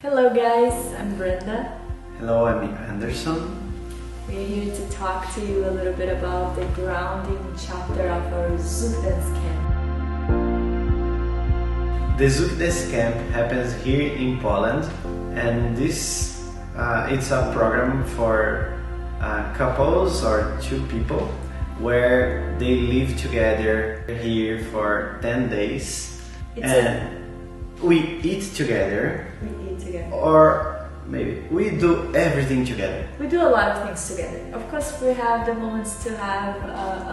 Hello guys, I'm Brenda. Hello, I'm Anderson. We're here to talk to you a little bit about the grounding chapter of our ZoukDanceCamp. The ZoukDanceCamp happens here in Poland, and this it's a program for couples or two people where they live together here for 10 days we eat together. Or maybe we do everything together. We do a lot of things together. Of course, we have the moments to have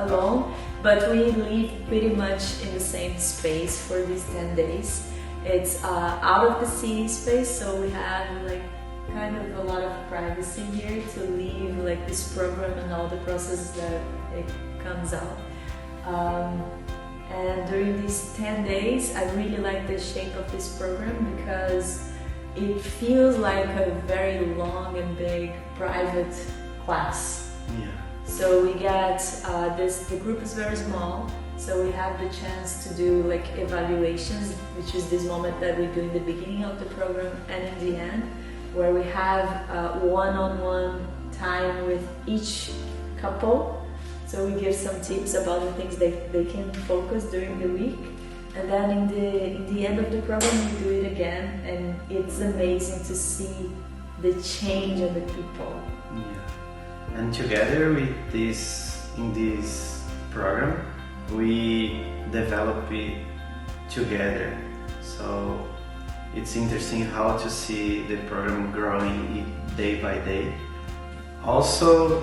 alone, but we live pretty much in the same space for these 10 days. It's out of the city space, so we have kind of a lot of privacy here to leave this program and all the processes that it comes out. And during these 10 days, I really like the shape of this program because it feels like a very long and big private class. Yeah. So we get the group is very small, so we have the chance to do evaluations, which is this moment that we do in the beginning of the program and in the end, where we have one-on-one time with each couple. So we give some tips about the things they can focus during the week. And then in the end of the program, we do it again, and it's amazing to see the change in the people. Yeah. And together with in this program, we develop it together. So it's interesting how to see the program growing day by day. Also,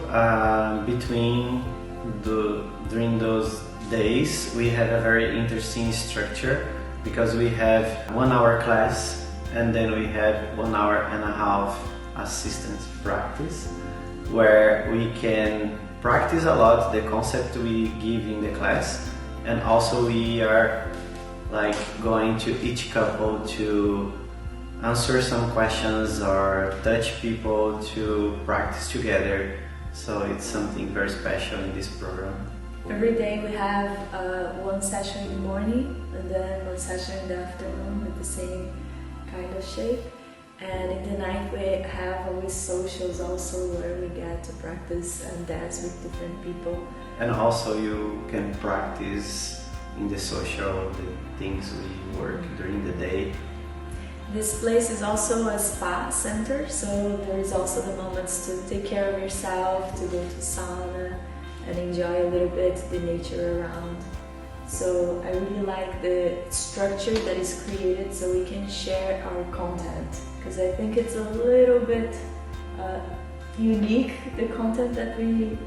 during those days we have a very interesting structure because we have 1 hour class and then we have 1.5 hours assistance practice where we can practice a lot the concept we give in the class, and also we are going to each couple to answer some questions or touch people to practice together. So it's something very special in this program. Every day we have one session in the morning and then one session in the afternoon with the same kind of shape. And in the night we have always socials also where we get to practice and dance with different people. And also you can practice in the social, the things we work during the day. This place is also a spa center, so there is also the moments to take care of yourself, to go to sauna and enjoy a little bit the nature around. So I really like the structure that is created so we can share our content, because I think it's a little bit unique, the content that we've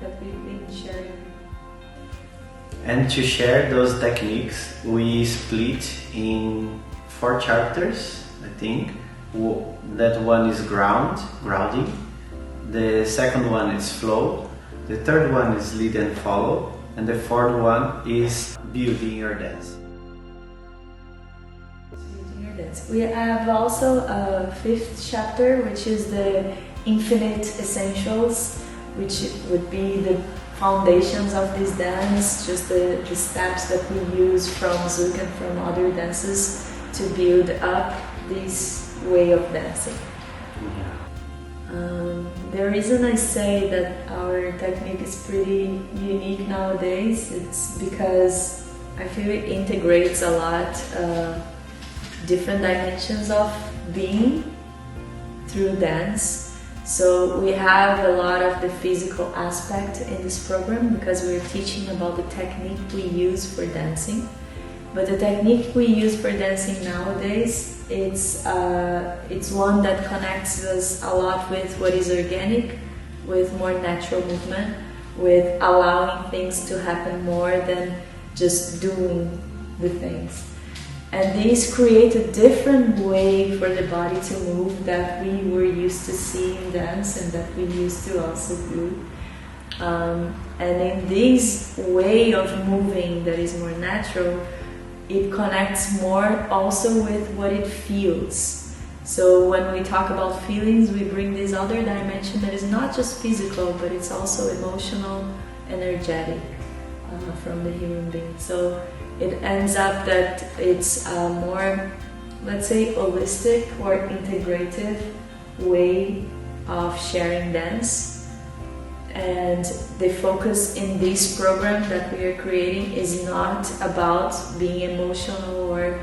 been sharing. And to share those techniques, we split in 4 chapters, I think. That one is grounding. The second one is flow. The third one is lead and follow. And the fourth one is building your dance. We have also a 5th chapter, which is the infinite essentials, which would be the foundations of this dance, just the steps that we use from Zouk and from other dances to build up this way of dancing. Yeah. The reason I say that our technique is pretty unique nowadays, it's because I feel it integrates a lot different dimensions of being through dance. So we have a lot of the physical aspect in this program because we're teaching about the technique we use for dancing. But the technique we use for dancing nowadays, it's one that connects us a lot with what is organic, with more natural movement, with allowing things to happen more than just doing the things. And these create a different way for the body to move that we were used to see in dance and that we used to also do. And in this way of moving that is more natural, it connects more also with what it feels. So when we talk about feelings, we bring this other dimension that is not just physical, but it's also emotional, energetic from the human being. So it ends up that it's more let's say, holistic or integrative way of sharing dance. And the focus in this program that we are creating is not about being emotional or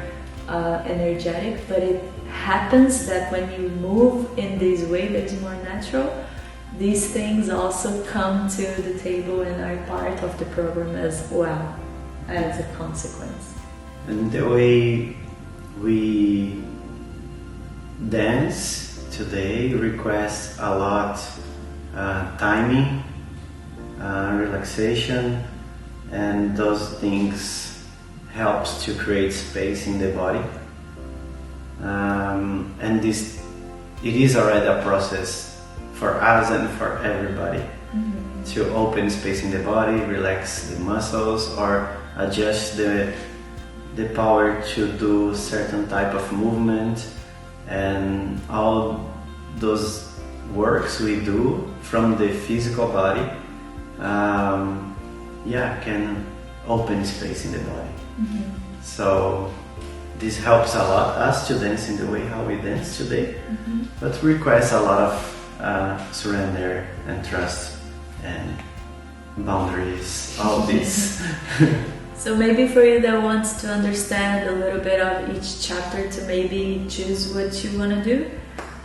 energetic, but it happens that when you move in this way that is more natural, these things also come to the table and are part of the program as well, as a consequence. And the way we dance today requires a lot timing, relaxation, and those things helps to create space in the body. And it is already a process for us and for everybody to open space in the body, relax the muscles, or adjust the power to do certain type of movement, and all those works we do from the physical body can open space in the body. So this helps a lot us to dance in the way how we dance today, but requires a lot of surrender and trust and boundaries, all this. So maybe for you that wants to understand a little bit of each chapter to maybe choose what you want to do,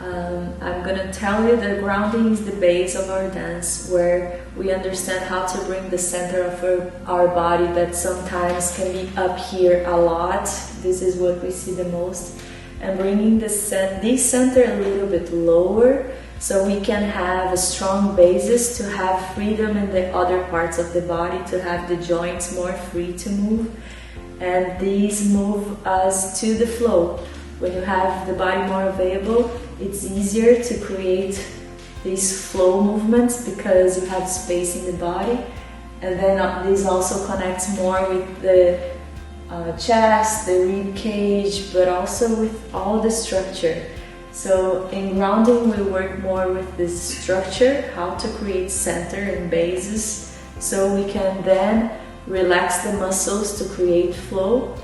I'm going to tell you that grounding is the base of our dance, where we understand how to bring the center of our body that sometimes can be up here a lot. This is what we see the most. And bringing this center a little bit lower so we can have a strong basis to have freedom in the other parts of the body, to have the joints more free to move. And these move us to the flow. When you have the body more available, it's easier to create these flow movements because you have space in the body. And then this also connects more with the chest, the rib cage, but also with all the structure. So in grounding we work more with this structure, how to create center and bases, so we can then relax the muscles to create flow,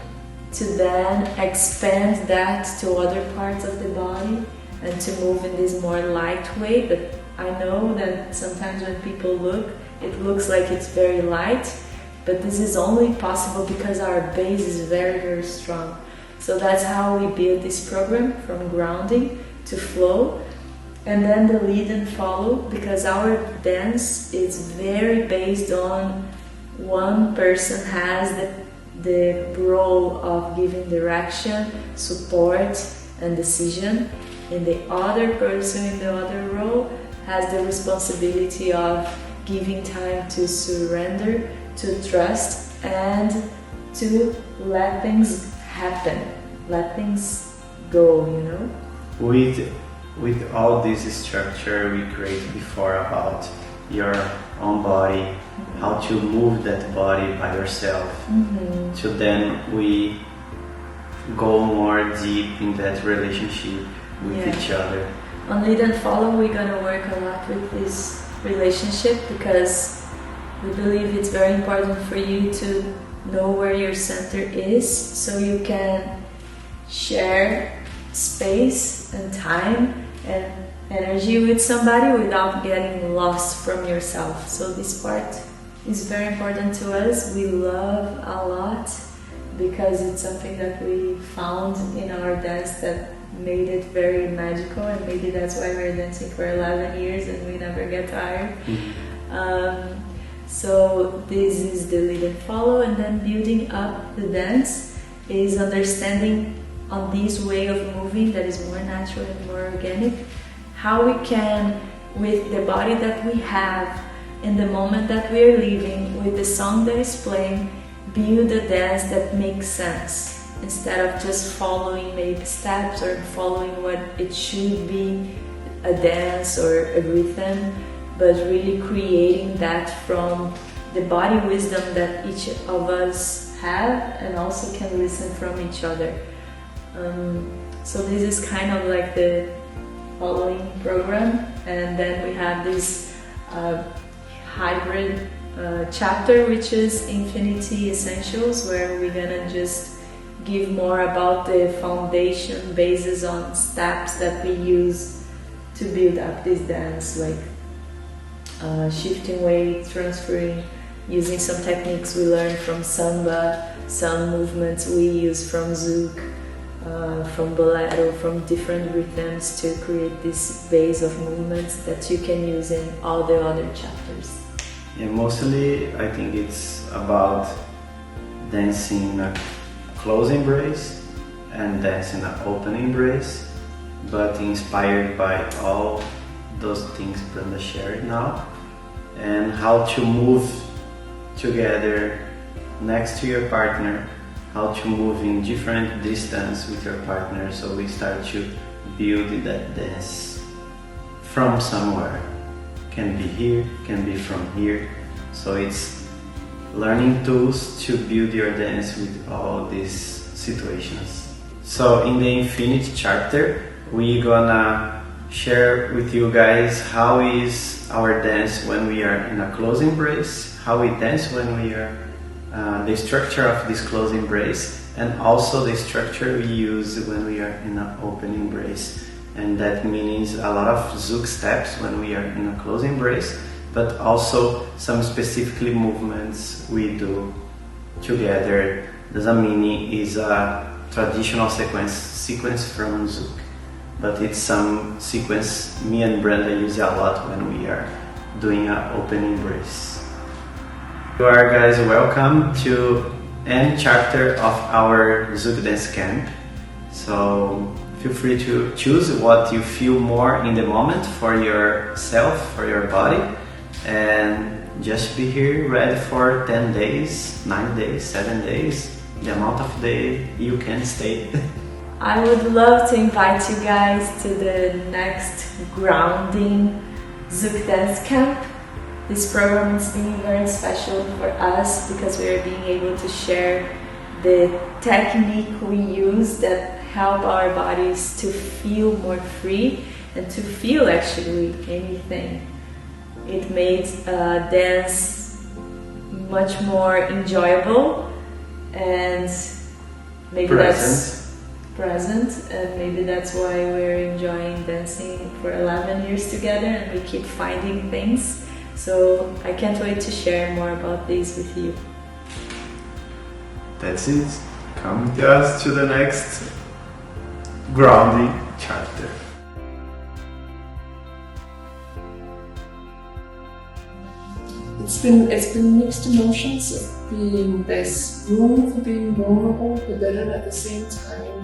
to then expand that to other parts of the body and to move in this more light way. But I know that sometimes when people look, it looks like it's very light, but this is only possible because our base is very, very strong. So that's how we build this program, from grounding to flow, and then the lead and follow, because our dance is very based on one person has the role of giving direction, support, and decision, and the other person in the other role has the responsibility of giving time to surrender, to trust, and to let things happen, let things go, you know? With all this structure we created before about your own body, how to move that body by yourself, to then we go more deep in that relationship with each other. On lead and follow, we're gonna work a lot with this relationship because we believe it's very important for you to know where your center is, so you can share space and time and energy with somebody without getting lost from yourself. So this part is very important to us. We love a lot because it's something that we found in our dance that made it very magical, and maybe that's why we're dancing for 11 years and we never get tired. So this is the lead and follow, and then building up the dance is understanding on this way of moving that is more natural and more organic, how we can, with the body that we have, in the moment that we are living, with the song that is playing, build a dance that makes sense, instead of just following maybe steps or following what it should be, a dance or a rhythm, but really creating that from the body wisdom that each of us have, and also can listen from each other. So this is kind of like the following program, and then we have this hybrid chapter, which is Infinity Essentials, where we're gonna just give more about the foundation basis on steps that we use to build up this dance, like shifting weight, transferring, using some techniques we learned from samba, some movements we use from zouk, from bolero, from different rhythms to create this base of movements that you can use in all the other chapters. Yeah, mostly I think it's about dancing a close embrace and dancing an open embrace, but inspired by all those things Brenda shared now, and how to move together next to your partner, how to move in different distance with your partner, so we start to build that dance from somewhere. Can be here, can be from here. So it's learning tools to build your dance with all these situations. So in the Infinite chapter, we're gonna share with you guys how is our dance when we are in a close embrace, how we dance when we are the structure of this close embrace, and also the structure we use when we are in an open embrace. And that means a lot of zouk steps when we are in a close embrace, but also some specifically movements we do together. The zamini is a traditional sequence from zouk, but it's some sequence me and Brenda use a lot when we are doing an open embrace. You are guys welcome to end chapter of our ZoukDanceCamp. So feel free to choose what you feel more in the moment for yourself, for your body, and just be here ready for 10 days, 9 days, 7 days, the amount of day you can stay. I would love to invite you guys to the next grounding ZoukDanceCamp. This program is being very special for us because we are being able to share the technique we use that help our bodies to feel more free and to feel actually anything. It made dance much more enjoyable and maybe that's present, and maybe that's why we're enjoying dancing for 11 years together and we keep finding things. So I can't wait to share more about this with you. That's it. Come with us to the next grounding chapter. It's been mixed emotions of being this room for being vulnerable, but then at the same time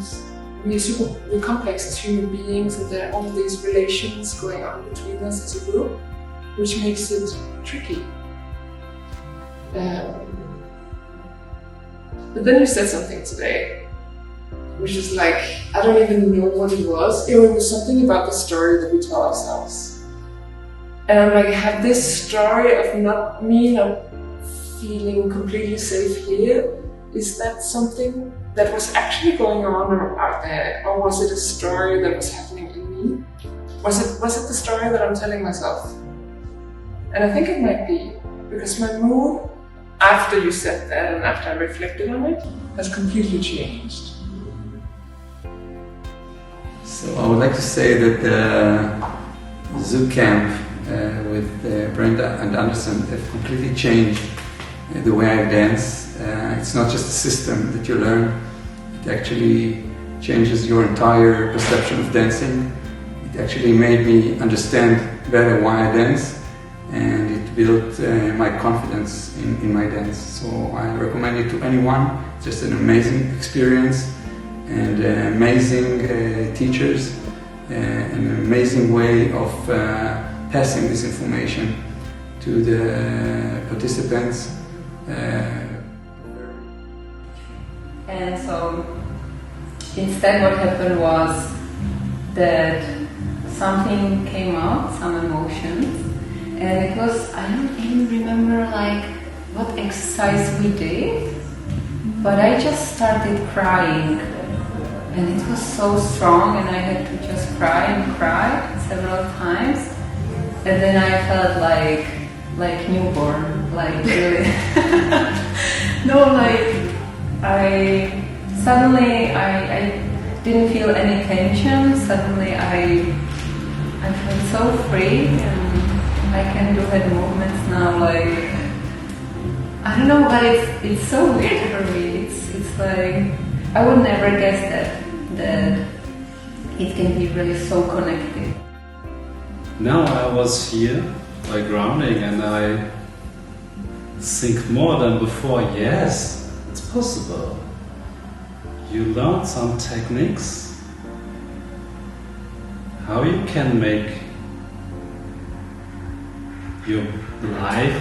we're complex as human beings, and there are all these relations going on between us as a group, which makes it tricky. But then you said something today, which is like, I don't even know what it was. It was something about the story that we tell ourselves. And I'm like, I have this story of not feeling completely safe here. Is that something that was actually going on out there? Or was it a story that was happening in me? Was it the story that I'm telling myself? And I think it might be, because my mood, after you said that and after I reflected on it, has completely changed. So I would like to say that the ZoukCamp with Brenda and Anderson have completely changed the way I dance. It's not just a system that you learn, it actually changes your entire perception of dancing. It actually made me understand better why I dance, and it built my confidence in my dance. So I recommend it to anyone. It's just an amazing experience, and amazing teachers, an amazing way of passing this information to the participants. And so instead what happened was that something came out, some emotions, and it was, I don't even remember like what exercise we did, but I just started crying, and it was so strong, and I had to just cry and cry several times, and then I felt like newborn, like really. No, like I suddenly I didn't feel any tension. Suddenly I feel so free, and I can do head movements now. Like, I don't know, but it's so weird for me. It's like I would never guess that it can be really so connected. Now I was here by grounding, and I think more than before. Yes, it's possible. You learn some techniques, how you can make your life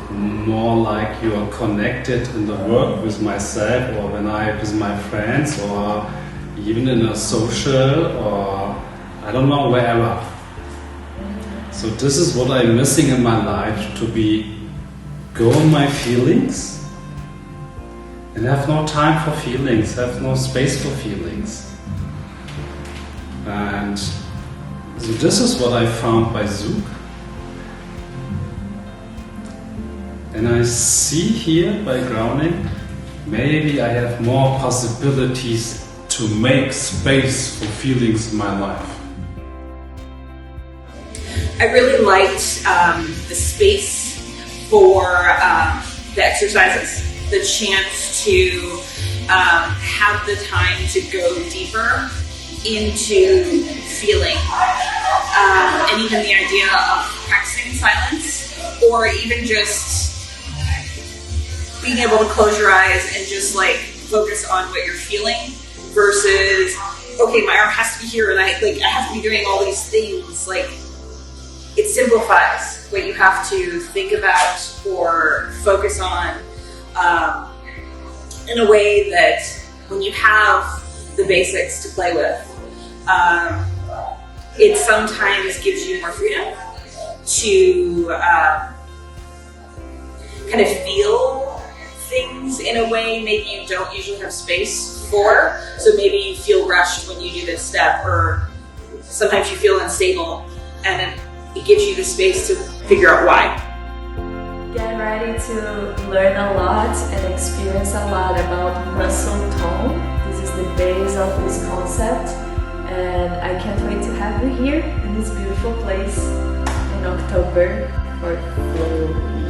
more like you are connected in the work with myself, or when I with my friends, or even in a social, or I don't know, wherever. So this is what I'm missing in my life, to go on my feelings and have no time for feelings, have no space for feelings. And so this is what I found by Zouk. And I see here by grounding, maybe I have more possibilities to make space for feelings in my life. I really liked the space for the exercises, the chance to have the time to go deeper into feeling, and even the idea of practicing silence, or even just being able to close your eyes and just like focus on what you're feeling versus, okay, my arm has to be here and I have to be doing all these things. Like, it simplifies what you have to think about or focus on in a way that when you have the basics to play with, it sometimes gives you more freedom to kind of feel things in a way maybe you don't usually have space for. So maybe you feel rushed when you do this step, or sometimes you feel unstable, and it gives you the space to figure out why. Get ready to learn a lot and experience a lot about muscle tone. This is the base of this concept, and I can't wait to have you here in this beautiful place in October for Flow.